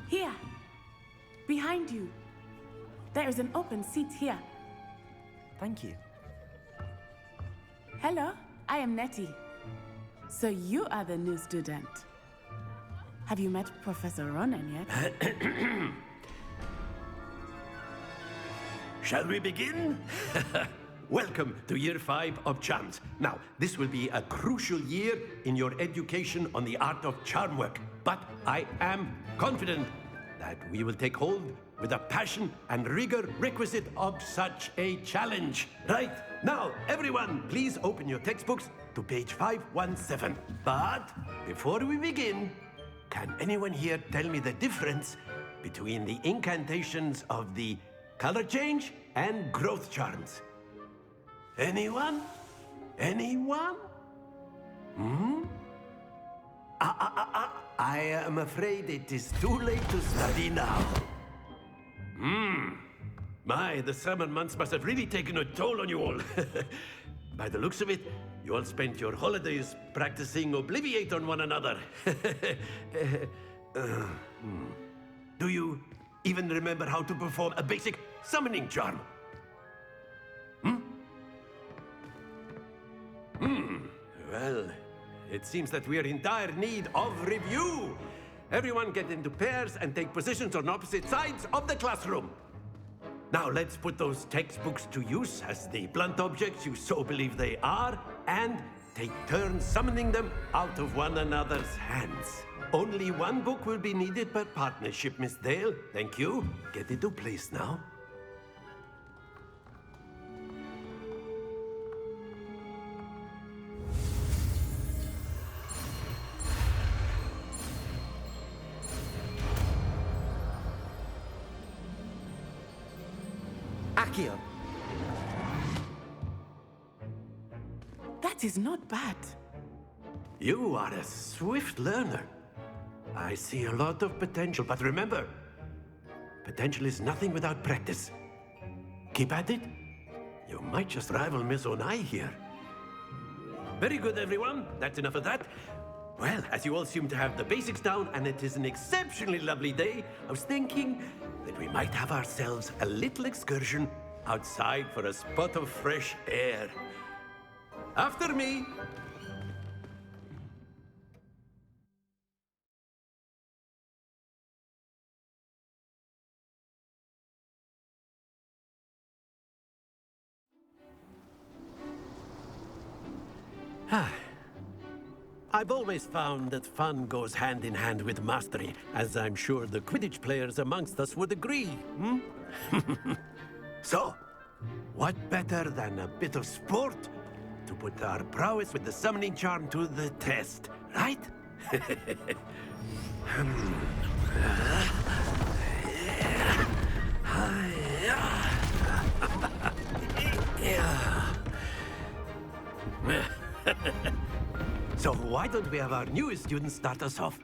Here. Behind you. There is an open seat here. Thank you. Hello, I am Nettie. So you are the new student. Have you met Professor Ronan yet? Shall we begin? Welcome to Year 5 of Charms. Now, this will be a crucial year in your education on the art of charm work. But I am confident that we will take hold with the passion and rigor requisite of such a challenge. Right, now, everyone, please open your textbooks to page 517. But before we begin, can anyone here tell me the difference between the incantations of the color change and growth charms? Anyone? Anyone? I am afraid it is too late to study now. My, the summer months must have really taken a toll on you all. By the looks of it, you all spent your holidays practicing Obliviate on one another. Do you even remember how to perform a basic summoning charm? Well, it seems that we are in dire need of review. Everyone get into pairs and take positions on opposite sides of the classroom. Now let's put those textbooks to use as the blunt objects you so believe they are, and take turns summoning them out of one another's hands. Only one book will be needed per partnership, Miss Dale. Thank you. Get into place now. Accio. That is not bad. You are a swift learner. I see a lot of potential, but remember, potential is nothing without practice. Keep at it. You might just rival Miss Onai here. Very good, everyone. That's enough of that. Well, as you all seem to have the basics down, and it is an exceptionally lovely day, I was thinking that we might have ourselves a little excursion outside for a spot of fresh air. After me. I've always found that fun goes hand in hand with mastery, as I'm sure the Quidditch players amongst us would agree. So, what better than a bit of sport to put our prowess with the summoning charm to the test, right? So why don't we have our newest student start us off?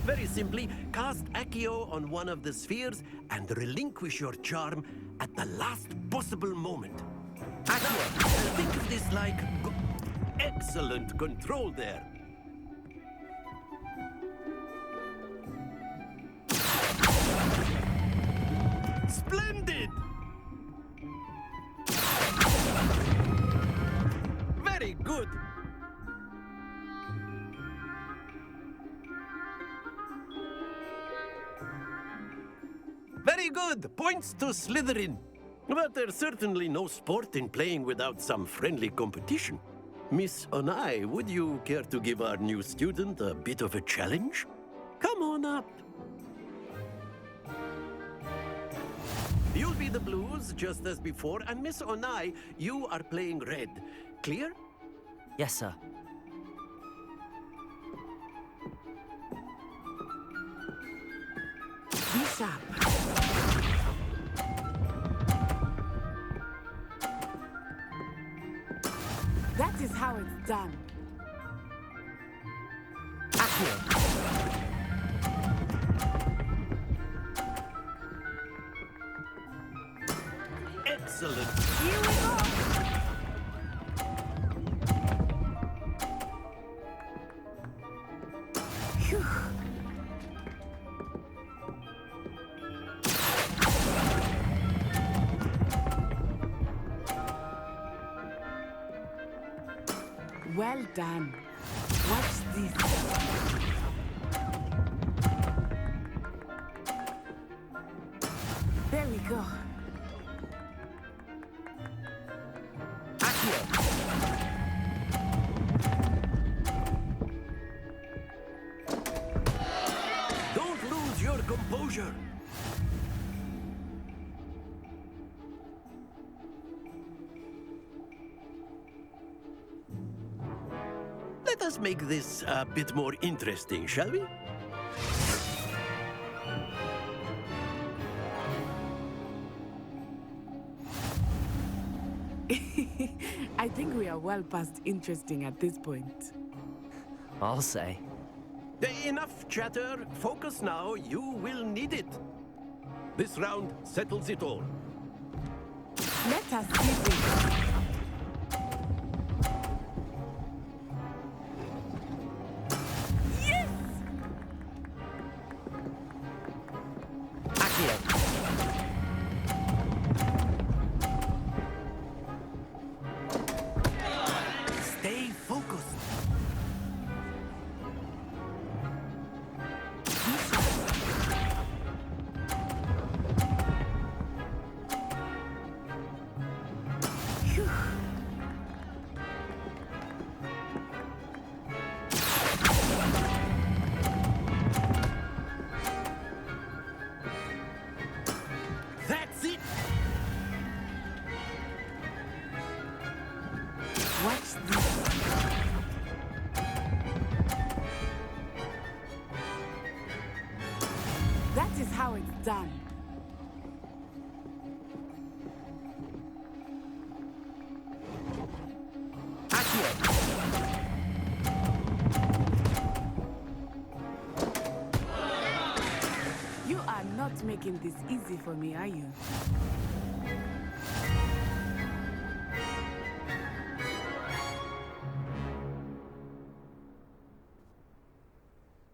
Very simply, cast Accio on one of the spheres and relinquish your charm at the last possible moment. Accio, think of this like excellent control there. Splendid! Very good. Very good. Points to Slytherin. But there's certainly no sport in playing without some friendly competition. Miss Onai, would you care to give our new student a bit of a challenge? Come on up. You'll be the blues, just as before, and Miss Onai, you are playing red. Clear? Yes, sir. Be sharp. That is how it's done. Accio. Excellent. Here we go. Phew. Well done. Watch this. There we go. Accio. Don't lose your composure. Let us make this a bit more interesting, shall we? I think we are well past interesting at this point. I'll say. Enough chatter. Focus now. You will need it. This round settles it all. Let us see this. Yes! Accio. Stay focused. Phew. That's it. Watch this. That is how it's done. Accio. You are not making this easy for me, are you?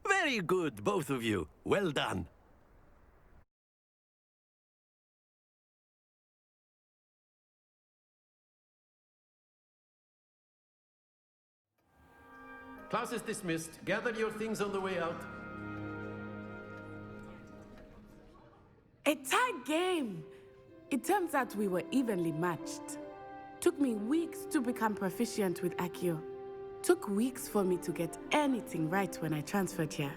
Very good, both of you. Well done. Class is dismissed. Gather your things on the way out. A tight game! It turns out we were evenly matched. Took me weeks to become proficient with Accio. Took weeks for me to get anything right when I transferred here.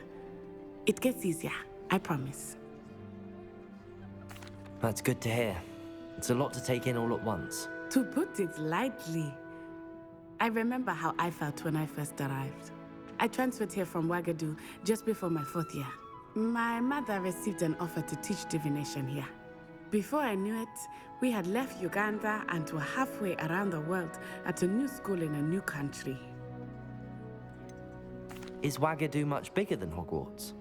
It gets easier, I promise. That's good to hear. It's a lot to take in all at once. To put it lightly, I remember how I felt when I first arrived. I transferred here from Ouagadougou just before my 4th year. My mother received an offer to teach divination here. Before I knew it, we had left Uganda and were halfway around the world at a new school in a new country. Is Ouagadougou much bigger than Hogwarts?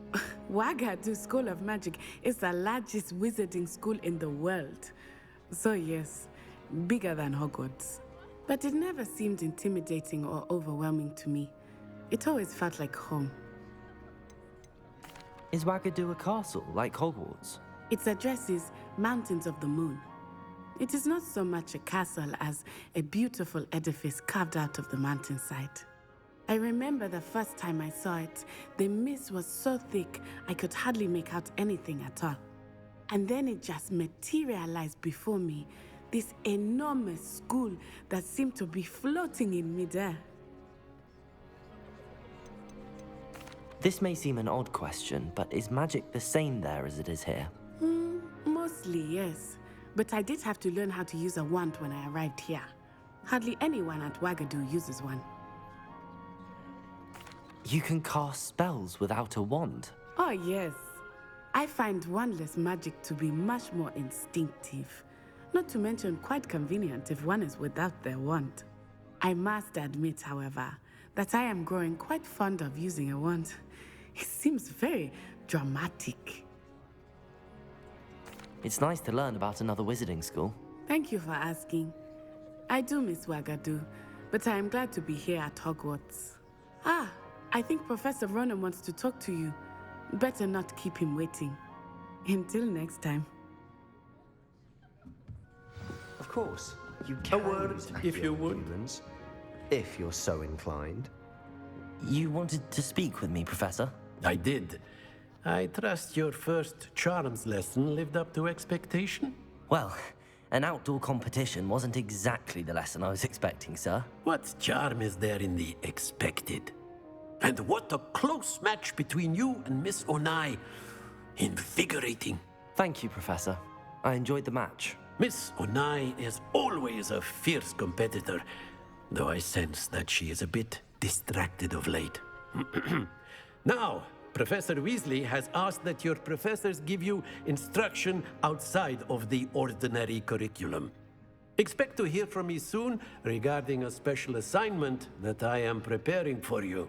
Ouagadougou School of Magic is the largest wizarding school in the world. So yes, bigger than Hogwarts. But it never seemed intimidating or overwhelming to me. It always felt like home. Is Ouagadougou a castle, like Hogwarts? Its address is Mountains of the Moon. It is not so much a castle as a beautiful edifice carved out of the mountainside. I remember the first time I saw it, the mist was so thick I could hardly make out anything at all. And then it just materialized before me, this enormous school that seemed to be floating in midair. This may seem an odd question, but is magic the same there as it is here? Mostly, yes. But I did have to learn how to use a wand when I arrived here. Hardly anyone at Ouagadougou uses one. You can cast spells without a wand? Oh, yes. I find wandless magic to be much more instinctive. Not to mention quite convenient if one is without their wand. I must admit, however, that I am growing quite fond of using a wand. It seems very dramatic. It's nice to learn about another wizarding school. Thank you for asking. I do miss Ouagadougou, but I am glad to be here at Hogwarts. Ah, I think Professor Ronan wants to talk to you. Better not keep him waiting. Until next time. Of course, you A can word, use if you Accio would. humans, if you're so inclined. You wanted to speak with me, Professor? I did. I trust your first charms lesson lived up to expectation? Well, an outdoor competition wasn't exactly the lesson I was expecting, sir. What charm is there in the expected? And what a close match between you and Miss Onai. Invigorating. Thank you, Professor. I enjoyed the match. Miss Onai is always a fierce competitor, though I sense that she is a bit distracted of late. Now, Professor Weasley has asked that your professors give you instruction outside of the ordinary curriculum. Expect to hear from me soon regarding a special assignment that I am preparing for you.